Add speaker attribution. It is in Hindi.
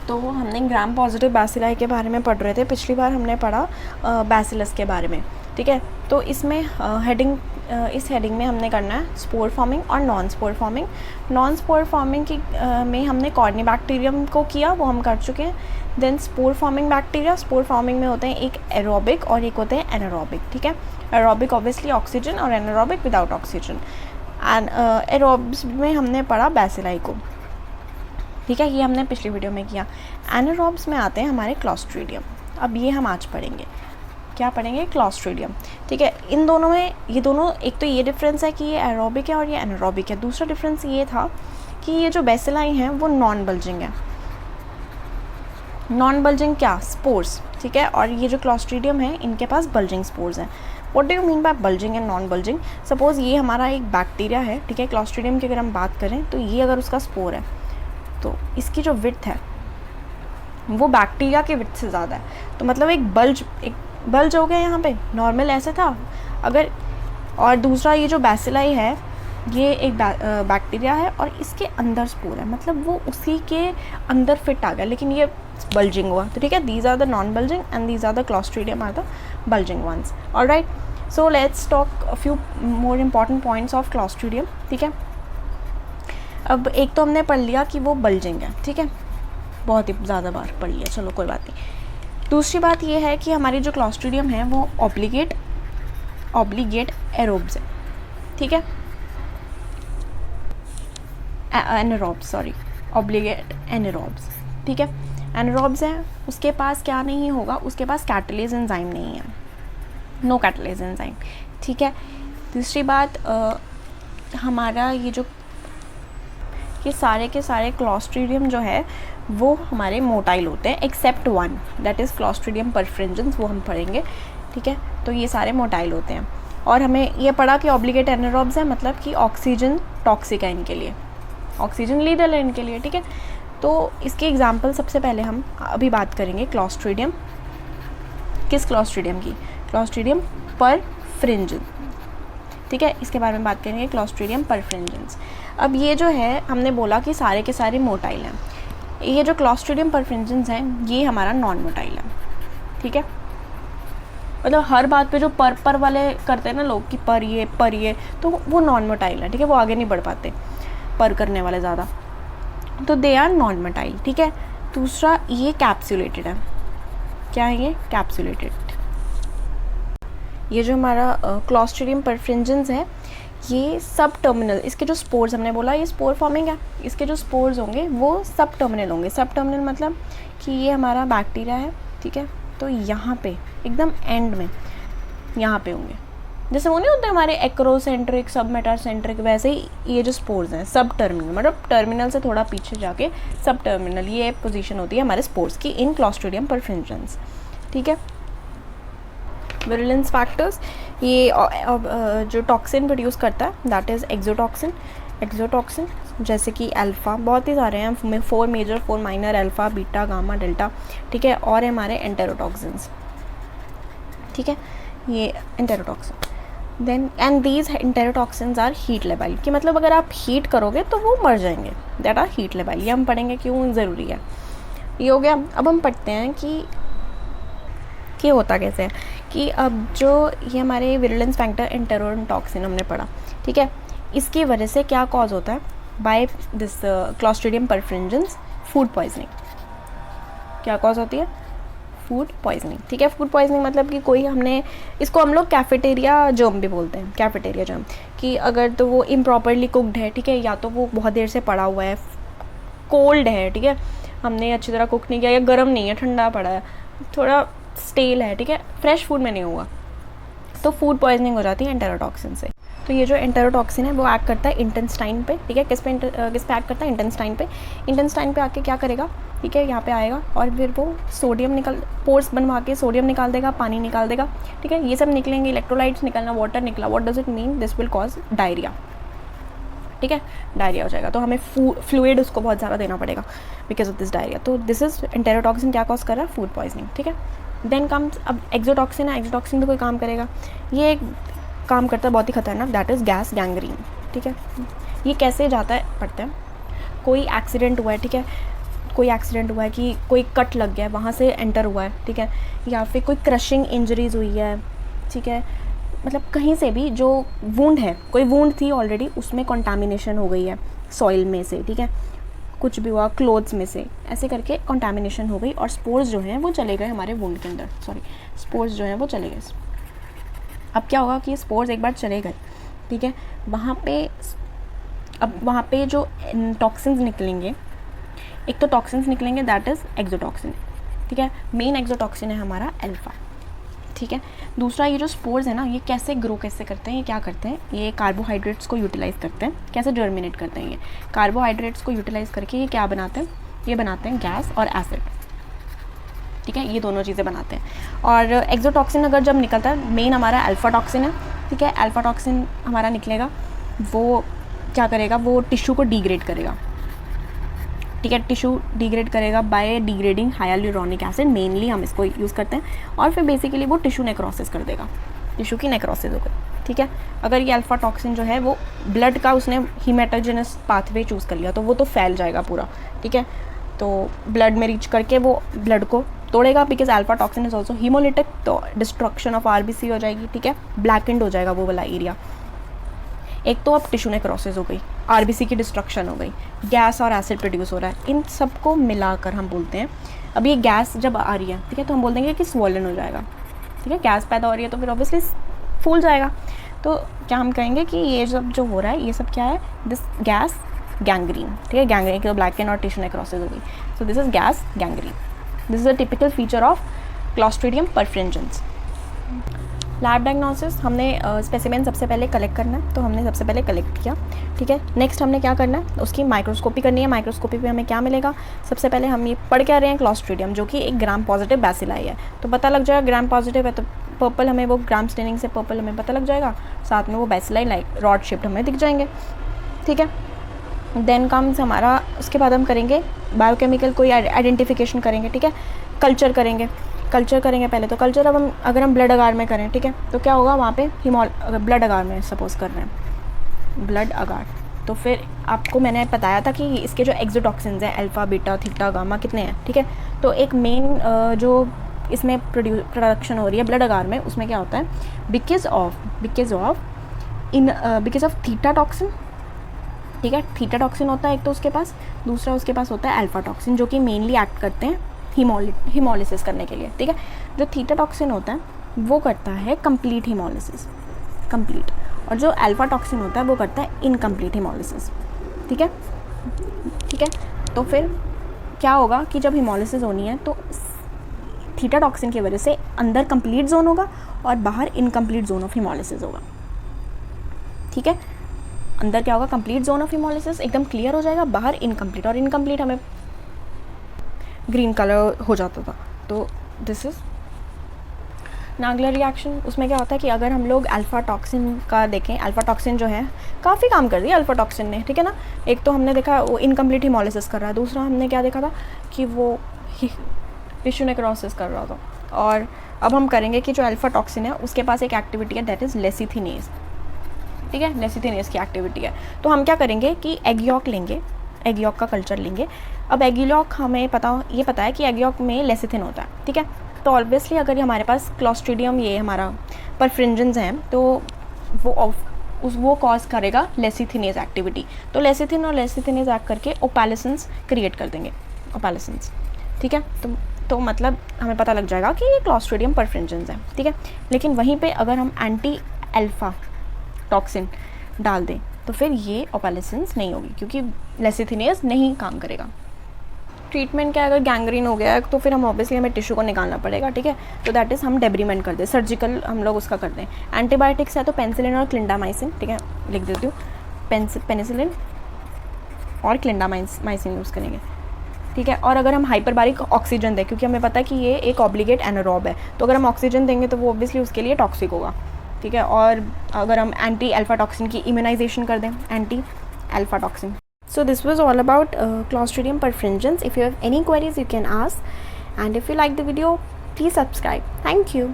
Speaker 1: तो हमने ग्राम पॉजिटिव बैसिलाई के बारे में पढ़ रहे थे, पिछली बार हमने पढ़ा बैसिलस के बारे में, ठीक है। तो इसमें इस हेडिंग में हमने करना है स्पोर फॉर्मिंग और non spore forming. Non spore forming की में हमने कॉर्निबैक्टीरियम को किया, वो हम कर चुके हैं। Then spore forming bacteria, spore forming में होते हैं एक एरोबिक और एक होते हैं एनारोबिक, ठीक है। एरोबिक ऑब्वियसली ऑक्सीजन और anaerobic without oxygen. And aerobes में हमने पढ़ा बैसिलाई को, ठीक है, ये हमने पिछली वीडियो में किया। एनारोब्स में आते हैं हमारे क्लॉस्ट्रीडियम। अब ये हम आज पढ़ेंगे, क्या पढ़ेंगे? क्लॉस्ट्रीडियम, ठीक है। इन दोनों में ये दोनों, एक तो ये डिफरेंस है कि ये एरोबिक है और ये एनारोबिक है। दूसरा डिफरेंस ये था कि ये जो बैसिलाई हैं वो नॉन बल्जिंग है। नॉन बल्जिंग क्या? स्पोर्स, ठीक है। और ये जो क्लॉस्ट्रीडियम है इनके पास बल्जिंग स्पोर्स हैं। What do you mean by bulging and non bulging? Suppose ये हमारा एक बैक्टीरिया है, ठीक है। क्लॉस्ट्रीडियम की अगर हम बात करें तो ये अगर उसका स्पोर है तो इसकी जो विड्थ है वो बैक्टीरिया के विड्थ से ज़्यादा है। तो मतलब एक बल्ज हो गया यहाँ पे, नॉर्मल ऐसे था अगर। और दूसरा ये जो बैसिलाई है ये एक बैक्टीरिया है और इसके अंदर स्पोर है, मतलब वो उसी के अंदर फिट आ गया, लेकिन ये बल्जिंग हुआ। तो ठीक है, these are the non bulging and these are the Clostridium are the bulging ones. Alright, so let's talk a few more important points of Clostridium, ठीक है। अब एक तो हमने पढ़ लिया कि वो बल्जिंग है, ठीक है, बहुत ही ज़्यादा बार पढ़ लिया, चलो कोई बात नहीं। दूसरी बात ये है कि हमारी जो क्लॉस्ट्रीडियम है वो ऑब्लिगेट एरोब्स है, ठीक है, एनारोब्स, सॉरी, ऑब्लिगेट एनारोब्स, ठीक है। एनारोब्स है, उसके पास क्या नहीं होगा, उसके पास कैटालेज एंजाइम नहीं है, नो कैटालेज एंजाइम, ठीक है। दूसरी बात हमारा ये सारे के सारे क्लॉस्ट्रीडियम जो है वो हमारे मोटाइल होते हैं, except one, that is clostridium perfringens, वो हम पढ़ेंगे, ठीक है। तो ये सारे मोटाइल होते हैं। और हमें ये पढ़ा कि ऑब्लिगेट एनारोब्स है, मतलब कि ऑक्सीजन टॉक्सिक है इनके लिए, ऑक्सीजन लीथल है इनके लिए, ठीक है। तो इसके एग्जाम्पल सबसे पहले हम अभी बात करेंगे क्लॉस्ट्रीडियम, किस क्लॉस्ट्रीडियम की? क्लॉस्ट्रीडियम परफ्रिंजेंस, ठीक है, इसके बारे में बात करेंगे, क्लॉस्ट्रीडियम परफ्रिंजेंस। अब ये जो है हमने बोला कि सारे के सारे मोटाइल हैं। ये जो क्लॉस्ट्रीडियम परफ्रिंजेंस हैं ये हमारा नॉन मोटाइल है, ठीक है। मतलब हर बात पे जो पर वाले करते हैं ना लोग कि पर ये, तो वो नॉन मोटाइल है, ठीक है, वो आगे नहीं बढ़ पाते पर करने वाले ज़्यादा, तो दे आर नॉन मोटाइल, ठीक है। दूसरा ये कैप्सुलेटेड है, क्या है ये? कैप्सुलेटेड। ये जो हमारा क्लॉस्ट्रीडियम परफ्रिंजेंस है ये सब टर्मिनल, इसके जो स्पोर्स हमने बोला ये स्पोर फॉर्मिंग है, इसके जो स्पोर्स होंगे वो सब टर्मिनल होंगे। सब टर्मिनल मतलब कि ये हमारा बैक्टीरिया है, ठीक है, तो यहाँ पे एकदम एंड में यहाँ पे होंगे, जैसे वो नहीं होते हमारे एक्रोसेंट्रिक, सब मेटासेंट्रिक, वैसे ही ये जो स्पोर्स हैं सब टर्मिनल, मतलब टर्मिनल से थोड़ा पीछे जाके सब टर्मिनल, ये पोजीशन होती है हमारे स्पोर्स की इन क्लॉस्ट्रीडियम परफ्रिंजेंस, ठीक है। विरुलेंस फैक्टर्स, ये जो टॉक्सिन प्रोड्यूस करता है दैट इज़ एक्सोटॉक्सिन, जैसे कि अल्फ़ा, बहुत ही सारे हैं, 4 major 4 minor, alpha, beta, gamma, delta, ठीक है। और हमारे एंटेरोटॉक्सिन्स, ठीक है, ये enterotoxin. Then and these enterotoxins are heat labile, कि मतलब अगर आप हीट करोगे तो वो मर जाएंगे, दैट आर हीट लेबाइल। ये हम पढ़ेंगे क्यों ज़रूरी है, ये हो गया। अब हम पढ़ते हैं कि होता कैसे है, कि अब जो ये हमारे विरुलेंस फैक्टर एंटेरोटॉक्सिन हमने पढ़ा, ठीक है, इसकी वजह से क्या कॉज होता है by this clostridium perfringens? Food poisoning. क्या कॉज होती है? फूड पॉइजनिंग, ठीक है। फूड पॉइजनिंग मतलब कि कोई हमने, इसको हम लोग कैफेटेरिया जर्म भी बोलते हैं, कैफेटेरिया जर्म, कि अगर तो वो इम्प्रॉपरली कुकड है, ठीक है, या तो वो बहुत देर से पड़ा हुआ है, कोल्ड है, ठीक है, हमने अच्छी तरह कुक नहीं किया, या गर्म नहीं है, ठंडा पड़ा है, थोड़ा स्टेल है, ठीक है, फ्रेश फूड में नहीं हुआ, तो फूड पॉइजनिंग हो जाती है एंटेरोटॉक्सिन से। तो ये जो एंटेरोटॉक्सिन है वो एक्ट करता है इंटेस्टाइन पे, ठीक है, किस पे एक्ट करता है? इंटेस्टाइन पे। इंटेस्टाइन पे आके क्या करेगा, ठीक है, यहाँ पे आएगा और फिर वो सोडियम पोर्स बनवा के सोडियम निकाल देगा, पानी निकाल देगा, ठीक है, ये सब निकलेंगे, इलेक्ट्रोलाइट्स निकलना, वाटर निकला। What does it mean? This will cause diarrhoea, ठीक है, डायरिया हो जाएगा, तो हमें फ्लूइड उसको बहुत ज़्यादा देना पड़ेगा बिकॉज ऑफ दिस डायरिया। तो दिस इज एंटेरोटॉक्सिन क्या कॉज कर रहा है? फूड पॉइजनिंग, ठीक है। देन कम्स अब एक्सोटॉक्सिन है, एक्सोटॉक्सिन तो कोई काम करेगा, ये एक काम करता है बहुत ही खतरनाक, दैट इज़ गैस गैंग्रीन, ठीक है। ये कैसे जाता है? पढ़ते हैं। कोई एक्सीडेंट हुआ है, ठीक है, कोई एक्सीडेंट हुआ है, कि कोई कट लग गया है वहाँ से एंटर हुआ है, ठीक है, या फिर कोई क्रशिंग इंजरीज हुई है, ठीक है, मतलब कहीं से भी जो वुंड है, कोई वुंड थी ऑलरेडी, उसमें कंटामिनेशन हो गई है सॉइल में से, ठीक है, कुछ भी हुआ क्लोथ्स में से, ऐसे करके कंटामिनेशन हो गई और स्पोर्स जो हैं वो चले गए हमारे वुंड के अंदर, स्पोर्स जो हैं वो चले गए। अब क्या होगा कि स्पोर्स एक बार चले गए, ठीक है, अब वहाँ पे जो टॉक्सिन्स निकलेंगे, एक तो टॉक्सिन्स निकलेंगे दैट इज़ एक्सोटॉक्सिन, ठीक है, मेन एक्सोटॉक्सिन है हमारा अल्फा, ठीक है। दूसरा ये जो स्पोर्स है ना, ये कैसे ग्रो करते हैं, ये क्या करते हैं, ये कार्बोहाइड्रेट्स को यूटिलाइज़ करते हैं, कैसे जर्मिनेट करते हैं, ये कार्बोहाइड्रेट्स को यूटिलाइज़ करके ये क्या बनाते हैं, ये बनाते हैं गैस और एसिड, ठीक है, ये दोनों चीज़ें बनाते हैं। और एक्सोटॉक्सिन अगर जब निकलता है, मेन हमारा अल्फा टॉक्सिन है, ठीक है, अल्फा टॉक्सिन हमारा निकलेगा, वो क्या करेगा, वो टिश्यू को डिग्रेड करेगा, ठीक है, टिश्यू डिग्रेड करेगा by degrading hyaluronic acid, mainly हम इसको यूज़ करते हैं, और फिर बेसिकली वो टिश्यू नेक्रोसिस कर देगा, टिश्यू की नेक्रोसिस हो गई, ठीक है। अगर ये अल्फा टॉक्सिन जो है वो ब्लड का, उसने हीमेटोजेनस पाथवे चूज़ कर लिया तो वो तो फैल जाएगा पूरा, ठीक है, तो ब्लड में रीच करके वो ब्लड को तोड़ेगा, because alpha toxin is also hemolytic, तो डिस्ट्रक्शन ऑफ आरबीसी हो जाएगी, ठीक है, ब्लैकेंड हो जाएगा वो वाला एरिया। एक तो अब टिश्यू नेक्रोसिस हो गई, आरबीसी की डिस्ट्रक्शन हो गई, गैस और एसिड प्रोड्यूस हो रहा है, इन सबको मिलाकर हम बोलते हैं, अब ये गैस जब आ रही है, ठीक है, तो हम बोल देंगे कि स्वॉलन हो जाएगा, ठीक है, गैस पैदा हो रही है तो फिर ऑब्वियसली फूल जाएगा, तो क्या हम कहेंगे कि ये सब जो हो रहा है ये सब क्या है, दिस गैस गैंग्रीन, ठीक है, गैंग्रीन की तो ब्लैकेंड और टिश्यू नेक्रोसिस हो गई, so this is gas gangrene, this is a typical feature of clostridium perfringens. Lab diagnosis, हमने स्पेसिमेन सबसे पहले कलेक्ट करना है, तो हमने सबसे पहले कलेक्ट किया, ठीक है, नेक्स्ट हमने क्या करना है, उसकी माइक्रोस्कोपी करनी है, माइक्रोस्कोपी पे हमें क्या मिलेगा, सबसे पहले हम ये पढ़ क्या रहे हैं, क्लॉस्ट्रीडियम जो कि एक ग्राम पॉजिटिव बैसिलाई है, तो पता लग जाएगा ग्राम पॉजिटिव है, तो पर्पल हमें वो ग्राम स्टेनिंग से पर्पल हमें पता लग जाएगा, साथ में वो बैसिलाई लाइक रॉड शेप्ड हमें दिख जाएंगे, ठीक है। देन कम्स हमारा, उसके बाद हम करेंगे बायोकेमिकल कोई आइडेंटिफिकेशन करेंगे, ठीक है, कल्चर करेंगे पहले, तो कल्चर अब अगर हम ब्लड अगार में करें, ठीक है, तो क्या होगा वहाँ पे ब्लड अगार में सपोज कर रहे हैं ब्लड अगार, तो फिर आपको मैंने बताया था कि इसके जो एक्सोटॉक्सिन्स हैं अल्फा बीटा थीटा गामा कितने हैं, ठीक है, तो एक मेन जो इसमें प्रोडक्शन हो रही है ब्लड अगार में, उसमें क्या होता है, बिकॉज ऑफ थीटा टॉक्सिन, ठीक है, थीटा टॉक्सिन होता है एक तो उसके पास, दूसरा उसके पास होता है अल्फा टॉक्सिन जो कि मेनली एक्ट करते हैं हीमोलिसिस करने के लिए, ठीक है। जो थीटा टॉक्सिन होता है वो करता है कंप्लीट हीमोलिसिस, कंप्लीट, और जो अल्फा टॉक्सिन होता है वो करता है इनकम्प्लीट हीमोलिसिस, ठीक है, ठीक है। तो फिर क्या होगा कि जब हीमोलिसिस होनी है तो थीटा टॉक्सिन की वजह से अंदर कंप्लीट जोन होगा और बाहर इनकम्प्लीट जोन ऑफ हीमोलिसिस होगा, ठीक है, अंदर क्या होगा, कंप्लीट जोन ऑफ हीमोलिसिस एकदम क्लियर हो जाएगा, बाहर इनकम्प्लीट, और इनकम्प्लीट हमें ग्रीन कलर हो जाता था, तो दिस इज़ नागलर रिएक्शन। उसमें क्या होता है कि अगर हम लोग अल्फा टॉक्सिन का देखें, अल्फा टॉक्सिन जो है काफ़ी काम कर दिया अल्फा टॉक्सिन ने, ठीक है ना, एक तो हमने देखा वो इनकम्प्लीट हीमोलिसिस कर रहा है, दूसरा हमने क्या देखा था कि वो टिश्यू नेक्रोसिस कर रहा था, और अब हम करेंगे कि जो अल्फा टॉक्सिन है उसके पास एक एक्टिविटी है दैट इज़ लेसिथिनेज, ठीक है, लेसिथिनेज की एक्टिविटी है, तो हम क्या करेंगे कि एग यॉक लेंगे, एग यॉक का कल्चर लेंगे। अब एग यॉक हमें पता है कि एग यॉक में लेसिथिन होता है, ठीक है, तो ऑब्वियसली अगर हमारे पास क्लॉस्ट्रीडियम ये हमारा परफ्रिंजेंस हैं तो वो कॉज करेगा लेसिथिनेज एक्टिविटी, तो लेसिथिन और लेसिथिनेज एक्ट करके ओपैलेसेंस क्रिएट कर देंगे, ओपैलेसेंस, ठीक है, तो मतलब हमें पता लग जाएगा कि ये क्लॉस्ट्रीडियम परफ्रिंजेंस है, ठीक है। लेकिन वहीं पे अगर हम एंटी अल्फा टॉक्सिन डाल दें तो फिर ये ओपैलेसेंस नहीं होगी क्योंकि लेसिथिनेज नहीं काम करेगा। ट्रीटमेंट क्या, अगर गैंग्रीन हो गया है तो फिर हम ऑब्वियसली हमें टिश्यू को निकालना पड़ेगा, ठीक है, तो दैट इज़ हम डेब्रीमेंट कर दें, सर्जिकल हम लोग उसका कर दें। एंटीबायोटिक्स है तो पेनिसिलिन और क्लिंडामाइसिन, ठीक है, लिख देती हूँ, पेनिसिलिन और क्लिंडामाइसिन यूज़ करेंगे, ठीक है। और अगर हम हाइपरबारिक ऑक्सीजन दें, क्योंकि हमें पता है कि ये एक ऑब्लिगेट एनारोब है, तो अगर हम ऑक्सीजन देंगे तो वो ऑब्वियसली उसके लिए टॉक्सिक होगा, ठीक है। और अगर हम एंटी अल्फा टॉक्सिन की इम्यूनाइजेशन कर दें, anti alpha toxin. So this was all about Clostridium perfringens. If you have any queries, you can ask. And if you like the video, please subscribe. Thank you.